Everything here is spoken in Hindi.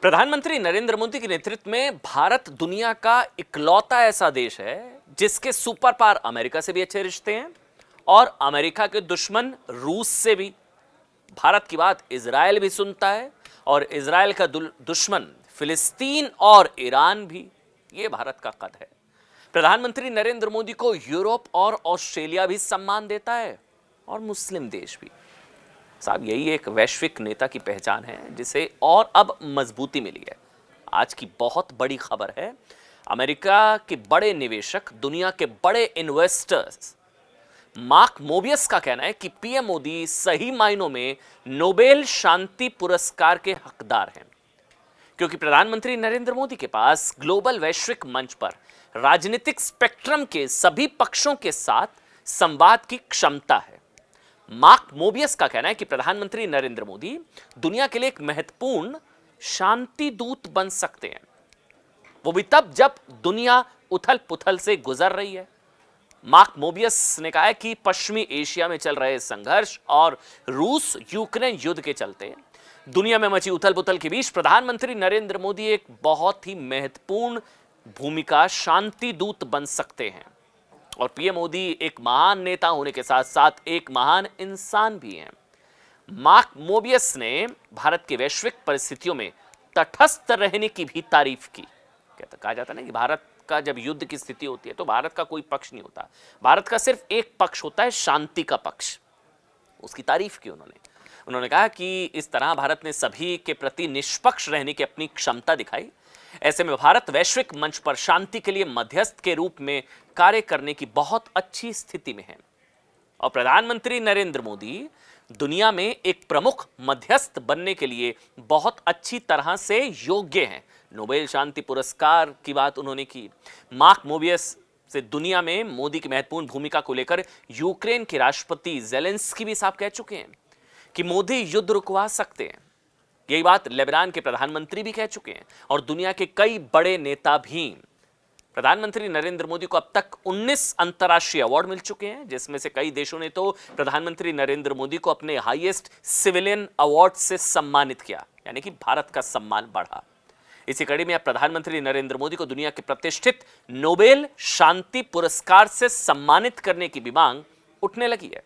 प्रधानमंत्री नरेंद्र मोदी के नेतृत्व में भारत दुनिया का इकलौता ऐसा देश है जिसके सुपर पावर अमेरिका से भी अच्छे रिश्ते हैं और अमेरिका के दुश्मन रूस से भी। भारत की बात इजराइल भी सुनता है और इजराइल का दुश्मन फिलिस्तीन और ईरान भी। ये भारत का कद है। प्रधानमंत्री नरेंद्र मोदी को यूरोप और ऑस्ट्रेलिया भी सम्मान देता है और मुस्लिम देश भी। साहब, यही एक वैश्विक नेता की पहचान है जिसे और अब मजबूती मिली है। आज की बहुत बड़ी खबर है, अमेरिका के बड़े निवेशक, दुनिया के बड़े इन्वेस्टर्स मार्क मोबियस का कहना है कि पीएम मोदी सही मायनों में नोबेल शांति पुरस्कार के हकदार हैं, क्योंकि प्रधानमंत्री नरेंद्र मोदी के पास ग्लोबल वैश्विक मंच पर राजनीतिक स्पेक्ट्रम के सभी पक्षों के साथ संवाद की क्षमता है। मार्क मोबियस का कहना है कि प्रधानमंत्री नरेंद्र मोदी दुनिया के लिए एक महत्वपूर्ण शांति दूत बन सकते हैं, वो भी तब जब दुनिया उथल पुथल से गुजर रही है। मार्क मोबियस ने कहा है कि पश्चिमी एशिया में चल रहे संघर्ष और रूस यूक्रेन युद्ध के चलते दुनिया में मची उथल पुथल के बीच प्रधानमंत्री नरेंद्र मोदी एक बहुत ही महत्वपूर्ण भूमिका शांति दूत बन सकते हैं। और पीएम मोदी एक महान नेता होने के साथ साथ एक महान इंसान भी हैं। मार्क मोबियस ने भारत के वैश्विक परिस्थितियों में तटस्थ रहने की भी तारीफ की। कहा जाता है ना कि भारत का जब युद्ध की स्थिति होती है तो भारत का कोई पक्ष नहीं होता, भारत का सिर्फ एक पक्ष होता है, शांति का पक्ष। उसकी तारीफ की उन्होंने कहा कि इस तरह भारत ने सभी के प्रति निष्पक्ष रहने की अपनी क्षमता दिखाई। ऐसे में भारत वैश्विक मंच पर शांति के लिए मध्यस्थ के रूप में कार्य करने की बहुत अच्छी स्थिति में है और प्रधानमंत्री नरेंद्र मोदी दुनिया में एक प्रमुख मध्यस्थ बनने के लिए बहुत अच्छी तरह से योग्य हैं। नोबेल शांति पुरस्कार की बात उन्होंने की। मार्क मोबियस से दुनिया में मोदी की महत्वपूर्ण भूमिका को लेकर यूक्रेन के राष्ट्रपति ज़ेलेंस्की भी साफ कह चुके हैं कि मोदी युद्ध रुकवा सकते हैं। यही बात लेबनान के प्रधानमंत्री भी कह चुके हैं और दुनिया के कई बड़े नेता भी। प्रधानमंत्री नरेंद्र मोदी को अब तक 19 अंतर्राष्ट्रीय अवार्ड मिल चुके हैं, जिसमें से कई देशों ने तो प्रधानमंत्री नरेंद्र मोदी को अपने हाईएस्ट सिविलियन अवार्ड से सम्मानित किया, यानी कि भारत का सम्मान बढ़ा। इसी कड़ी में अब प्रधानमंत्री नरेंद्र मोदी को दुनिया के प्रतिष्ठित नोबेल शांति पुरस्कार से सम्मानित करने की भी मांग उठने लगी है।